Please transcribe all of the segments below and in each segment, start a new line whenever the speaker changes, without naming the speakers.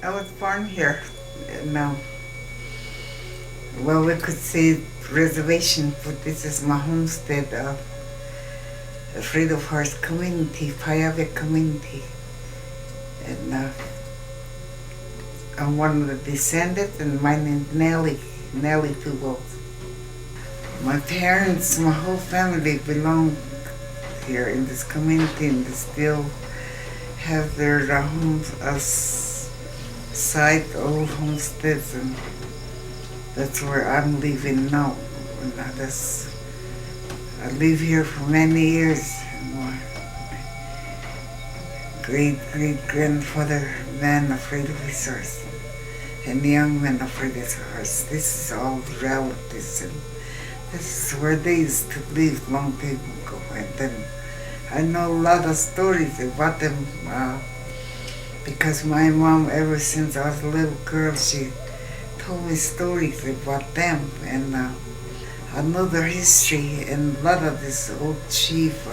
I was born here. No. Well, we could say reservation, but this is my homestead of Freedom Horse community, Payave community. And I'm one of the descendants, and my name is Nellie Two Bulls. My parents, my whole family belong here in this community, and they still have their homes as site old homesteads, and that's where I'm living now. And I live here for many years. My great-great-grandfather, man of Freedom Horse, and young man of Freedom Horse. This is all relatives, and this is where they used to live long time ago. And then I know a lot of stories about them because my mom, ever since I was a little girl, she told me stories about them, and I know their history. And a lot of these old chiefs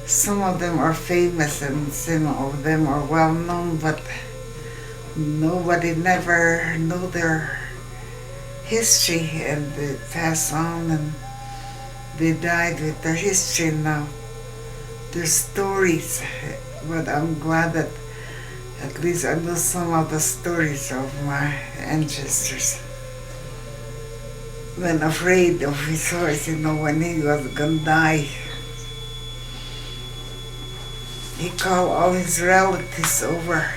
some of them are famous and some of them are well known, but nobody never knew their history, and they passed on and they died with their history now. Their stories, but I'm glad that at least I know some of the stories of my ancestors. When afraid of his horse, when he was gonna die, he called all his relatives over,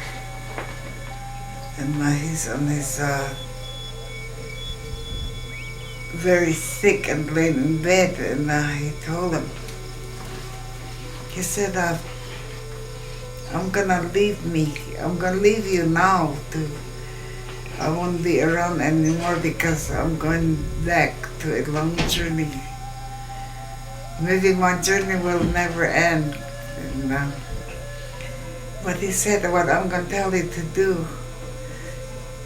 and he's on his very sick and laying in bed, and he told them, he said, I'm gonna leave you now. I won't be around anymore because I'm going back to a long journey. Maybe my journey will never end. And, but he said, what I'm gonna tell you to do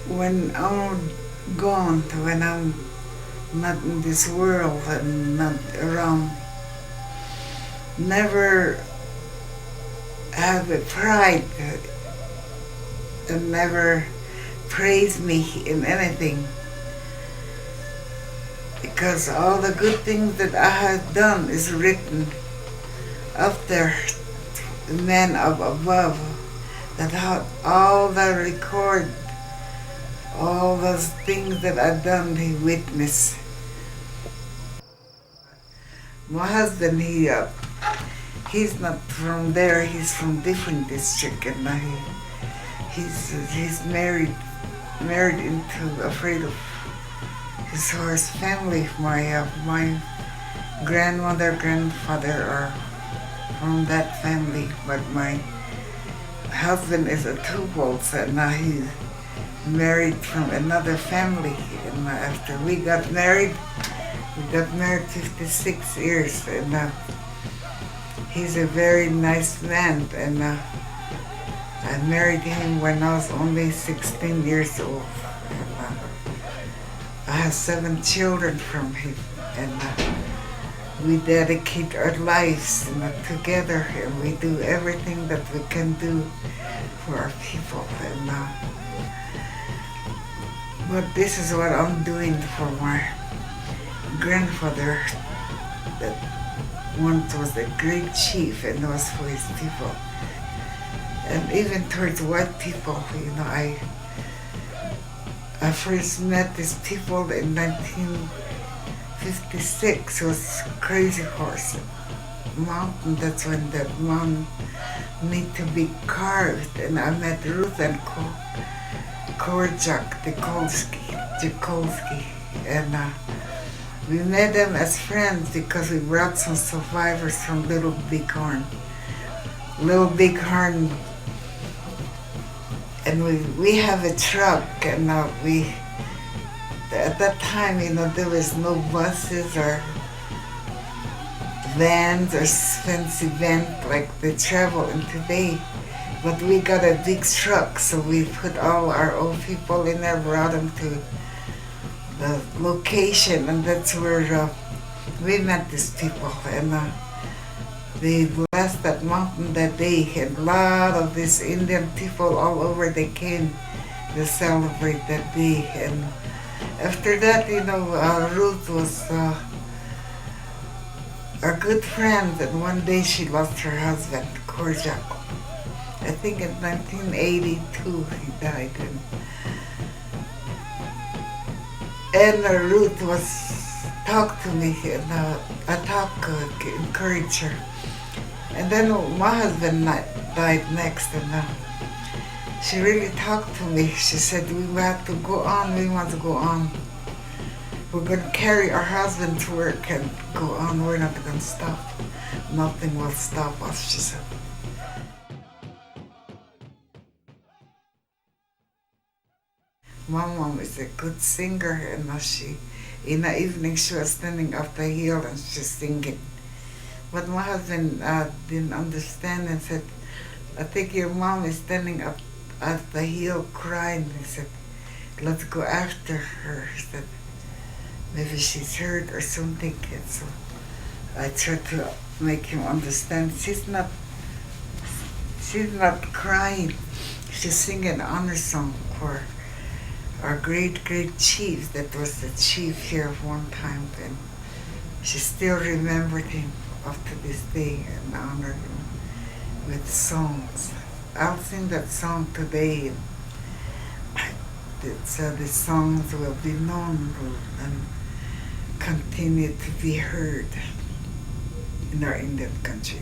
when I'm gone, when I'm not in this world and not around, never have a pride and never praise me in anything, because all the good things that I have done is written up there, the man up above, that all the record, all those things that I've done, he witnessed. My husband, he's not from there, he's from different district, and he's married into afraid of his horse family. My grandmother, grandfather are from that family, but my husband is a Two Bulls, and he's married from another family. And after we got married 56 years, and he's a very nice man, and I married him when I was only 16 years old. And, I have 7 children from him, and we dedicate our lives together, and we do everything that we can do for our people. And but this is what I'm doing for my grandfather, that once was a great chief and was for his people. And even towards white people, I first met these people in 1956. It was Crazy Horse Mountain. That's when that mountain need to be carved. And I met Ruth and Korjak Jakolski. And we met them as friends because we brought some survivors from Little Bighorn. And we have a truck, and at that time, there was no buses or vans or fancy van like they travel in today. But we got a big truck, so we put all our old people in there, brought them to the location, and that's where we met these people. And the last crossed that mountain that day, and a lot of these Indian people all over they came to celebrate that day. And after that, Ruth was a good friend, and one day she lost her husband, Korjak. I think in 1982 he died. And Ruth was talk to me, and I encourage her. And then my husband died next, and she really talked to me. She said, we have to go on, we want to go on. We're going to carry our husband to work and go on, we're not going to stop. Nothing will stop us, she said. My mom is a good singer, and in the evening she was standing up the hill and she's singing. But my husband didn't understand and said, I think your mom is standing up at the hill crying. He said, let's go after her. He said, maybe she's hurt or something. And so I tried to make him understand. She's not crying. She's singing an honor song for our great chief that was the chief here one time, and she still remembered him up to this day and honored him with songs. I'll sing that song today, so the songs will be known and continue to be heard in our Indian country.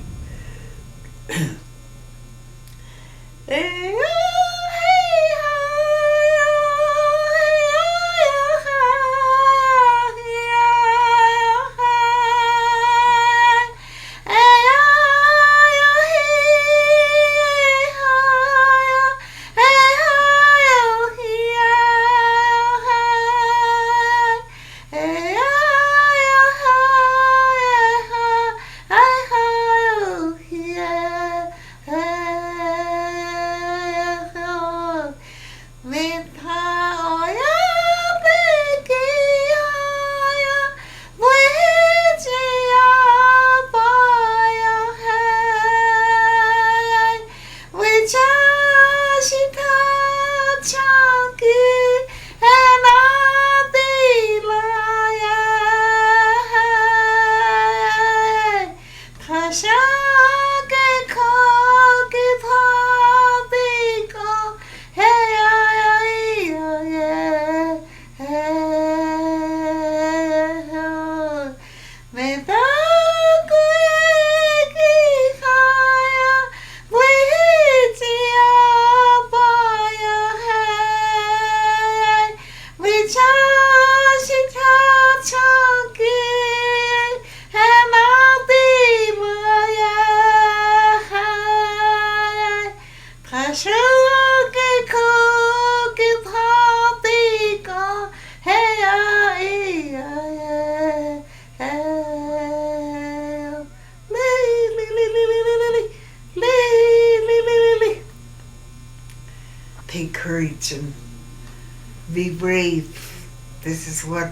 Take courage and be brave. This is what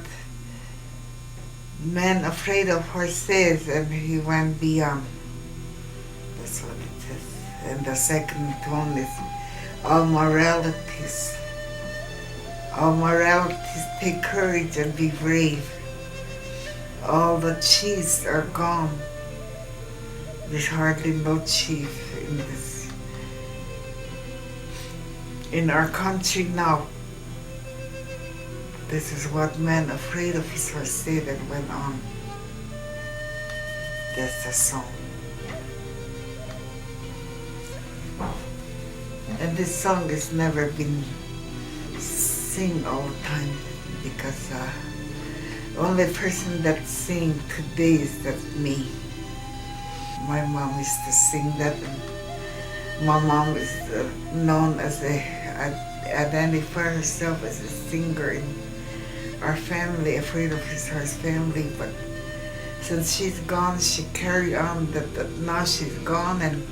man afraid of horse says, and he went beyond. That's what it says. And the second one is all moralities. All moralities, take courage and be brave. All the chiefs are gone. There's hardly no chief in our country now. This is what men afraid of his horse said and went on. That's the song. And this song has never been sing all the time, because only person that sing today is that me. My mom used to sing that, and my mom is known as identify herself as a singer in our family, afraid of his horse family. But since she's gone, she carried on that now she's gone, and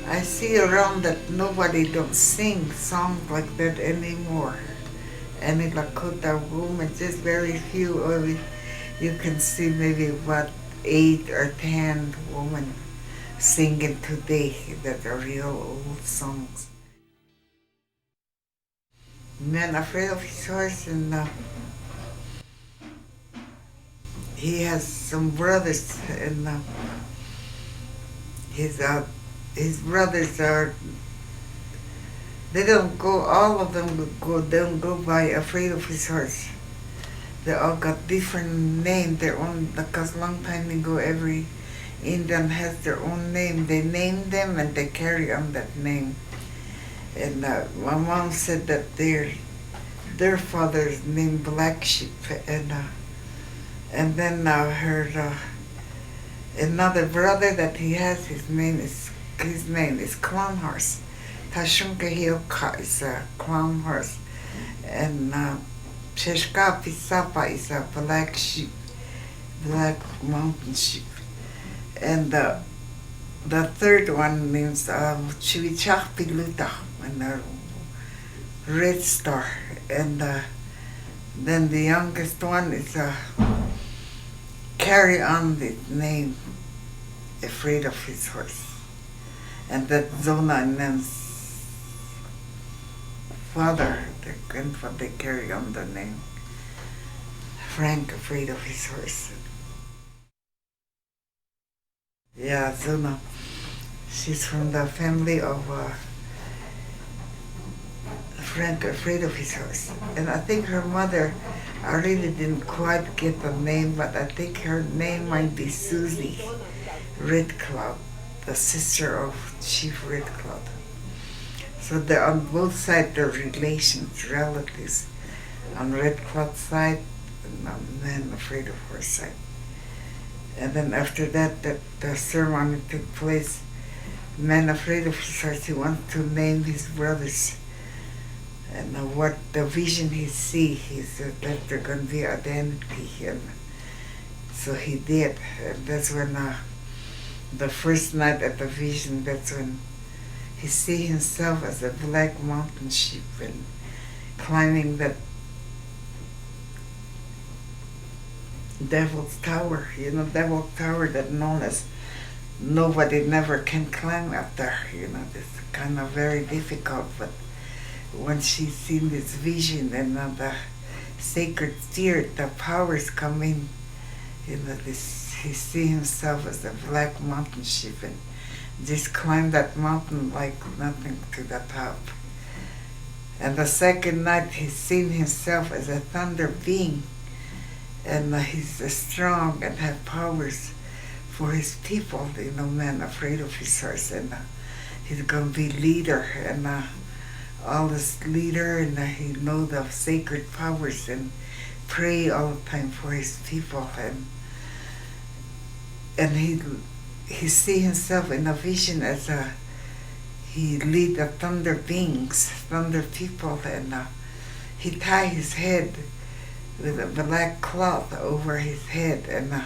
I see around that nobody don't sing songs like that anymore. Any Lakota woman, just very few, or you can see maybe 8 or 10 women singing today that are real old songs. Man afraid of his horse, and he has some brothers, and his his brothers are, they don't go, all of them go, don't go by afraid of his horse. They all got different names, their own, because long time ago every Indian has their own name. They name them and they carry on that name. And my mom said that their father's named Black Sheep, and then her another brother that he has, his name is Clown Horse. Tashunka Hioka is a clown horse, and Sheshka Pisapa is a black sheep, black mountain sheep, and the third one means Chivichak Piluta, and a red star, and then the youngest one is carry on the name, afraid of his horse, and that Zona and Nan's father, their grandfather, they carry on the name Frank, afraid of his horse. Yeah, Zona. She's from the family of Frank, afraid of his horse. And I think her mother, I really didn't quite get the name, but I think her name might be Susie Red Cloud, the sister of Chief Red Cloud. So they're on both sides, they're relations, relatives. On Red Cloud side, and on Man Afraid of Horse side. And then after that, the ceremony took place. Man Afraid of His Horse, he wants to name his brothers. And what the vision he see, he said that they're going to be identity. And so he did. And that's when the first night at the vision, that's when he see himself as a black mountain sheep and climbing that Devil's Tower, Devil's Tower that known as nobody never can climb up there, it's kind of very difficult, but once she's seen this vision and the sacred spirit, the powers come in, he see himself as a black mountain sheep and just climb that mountain like nothing to the top. And the second night he's seen himself as a thunder being, and he's strong and have powers for his people, Man afraid of his horse, and he's gonna be leader, and all this leader, and he know the sacred powers and pray all the time for his people, and he see himself in a vision as he lead the thunder beings, thunder people, and he tie his head with a black cloth over his head, and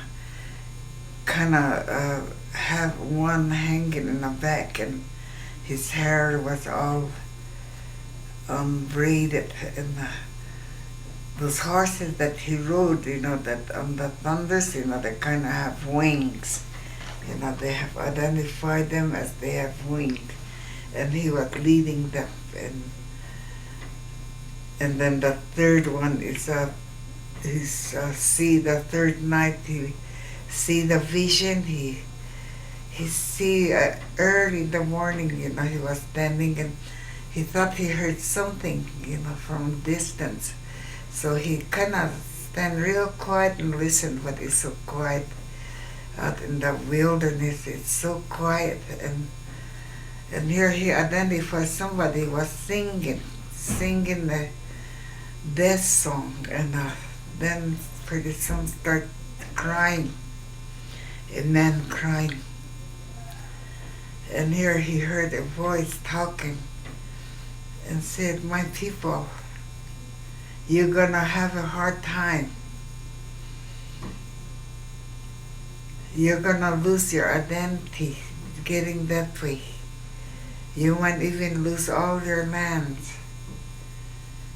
kind of have one hanging in the back, and his hair was all braided, and those horses that he rode, that on the thunders, they kind of have wings. They have identified them as they have wings, and he was leading them. And then the third one is see the third night he see the vision. He see early in the morning. He was standing and he thought he heard something, from distance. So he kind of stand real quiet and listen, but it's so quiet. Out in the wilderness, it's so quiet, and here he identified somebody was singing the death song, and then pretty soon start crying, a man crying, and here he heard a voice talking, and said, "My people, you're gonna have a hard time. You're gonna lose your identity getting that way. You might even lose all your lands."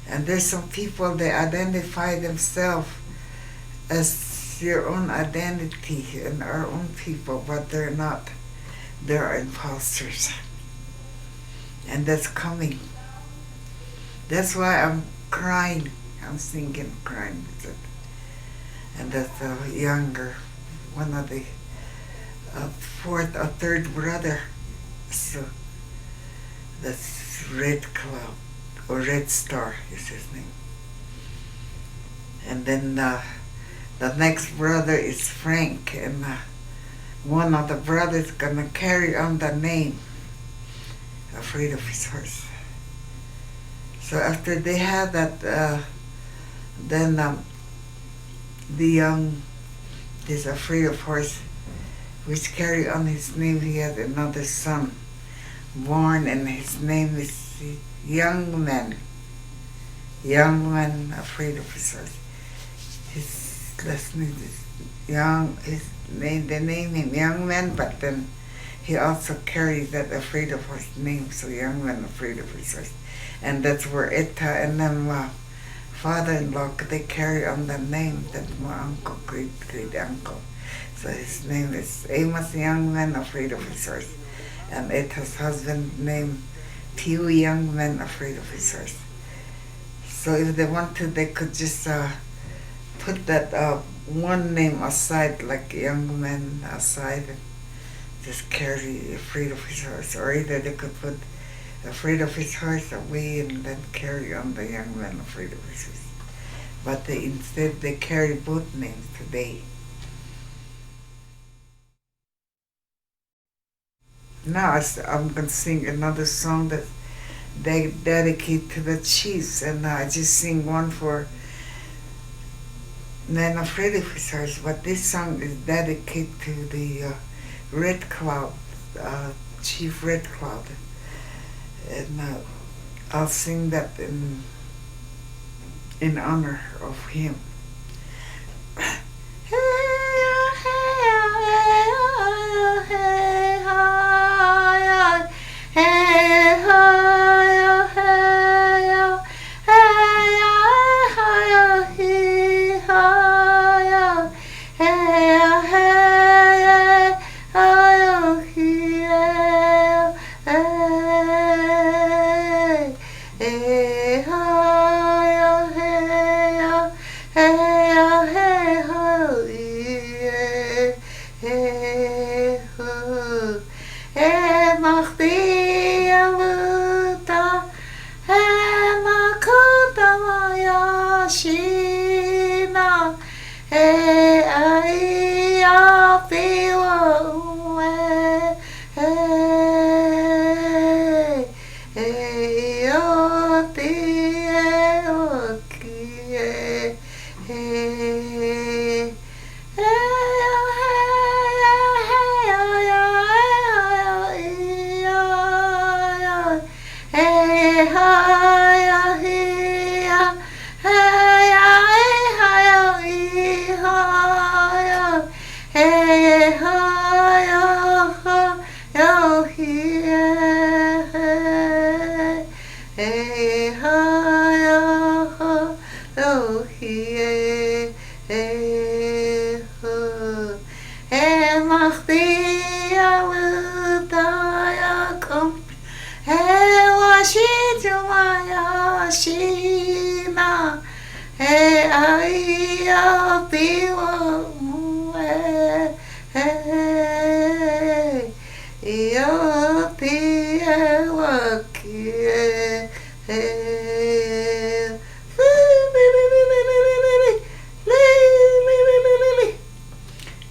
And there's some people, they identify themselves as your own identity and our own people, but they're not. there are imposters. And that's coming. That's why I'm crying. I'm singing, crying. And that's the younger, one of the fourth or third brother. So that's Red Cloud, or Red Star is his name. And then the next brother is Frank, and one of the brothers gonna carry on the name, Afraid of His Horse. So after they had that, then the young is Afraid of Horse, which carry on his name. He had another son born, and his name is Young Man. Young Man Afraid of His Horse. His last name is Young. They name him Young Man, but then he also carries that Afraid of Horse name. So Young Man Afraid of His Horse, and that's where Etta and them father-in-law, they carry on the name that my uncle, great uncle. So his name is Amos Young Man Afraid of His Horse, and Etta's husband named Tiu Young Man Afraid of His Horse. So if they want to, they could just put that one name aside, like Young Man aside, and just carry Afraid of His Horse. Or either they could put Afraid of His Horse away and then carry on the Young Man Afraid of His Horse. But instead they carry both names today. Now I'm going to sing another song that they dedicate to the chiefs, and I just sing one for Men Afraid of His Horse, but this song is dedicated to the Red Cloud, Chief Red Cloud, and I'll sing that in honor of him.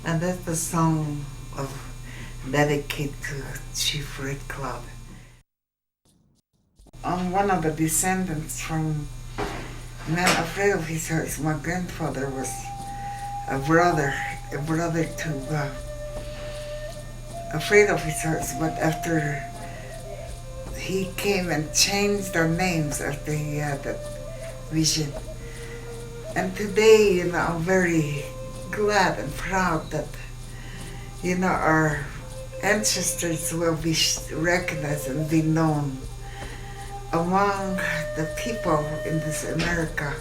And that's the song of dedicated to Chief Red Cloud. I'm one of the descendants from Men Afraid of His Horse. My grandfather was a brother to Afraid of His Horse, but after he came and changed our names after he had that vision. And today, I'm very glad and proud that, our ancestors will be recognized and be known among the people in this America,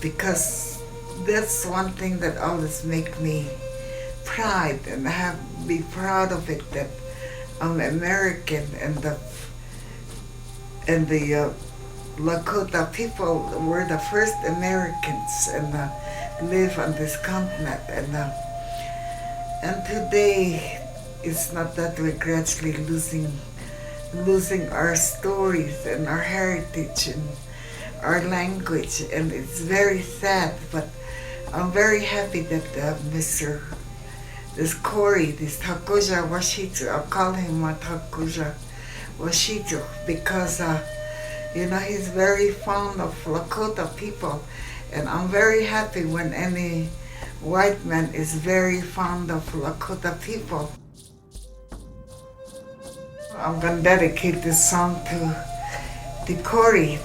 because that's one thing that always make me pride and be proud of it, that American, and the Lakota people were the first Americans and live on this continent, and today it's not that we're gradually losing our stories and our heritage and our language, and it's very sad. But I'm very happy that this Corey, this Takuja Washitu, I'll call him Takuja Washitu because he's very fond of Lakota people, and I'm very happy when any white man is very fond of Lakota people. I'm gonna dedicate this song to Corey.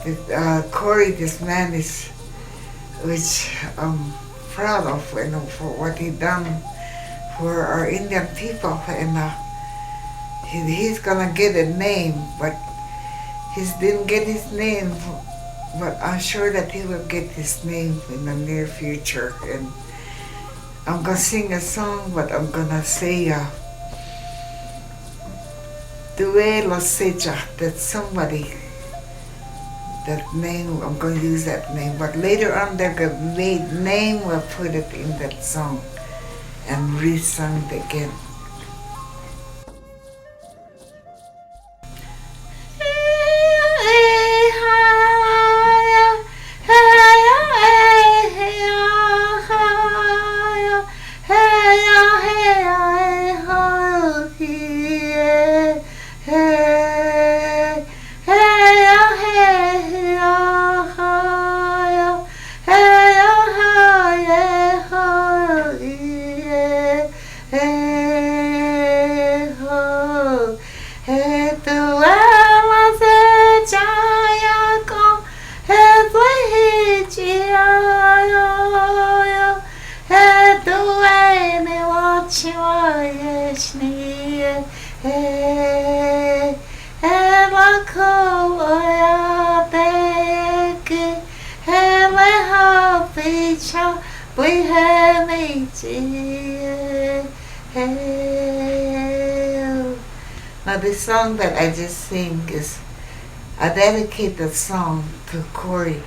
Corey, this man which I'm proud of, for what he done for our Indian people, and he's gonna get a name, but he didn't get his name, but I'm sure that he will get his name in the near future. And I'm gonna sing a song, but I'm gonna say Duelo Seja, that somebody, that name, I'm gonna use that name, but later on they're gonna name, will put it in that song and re-sung it again. Now this song that I just sing I dedicate the song to Corey.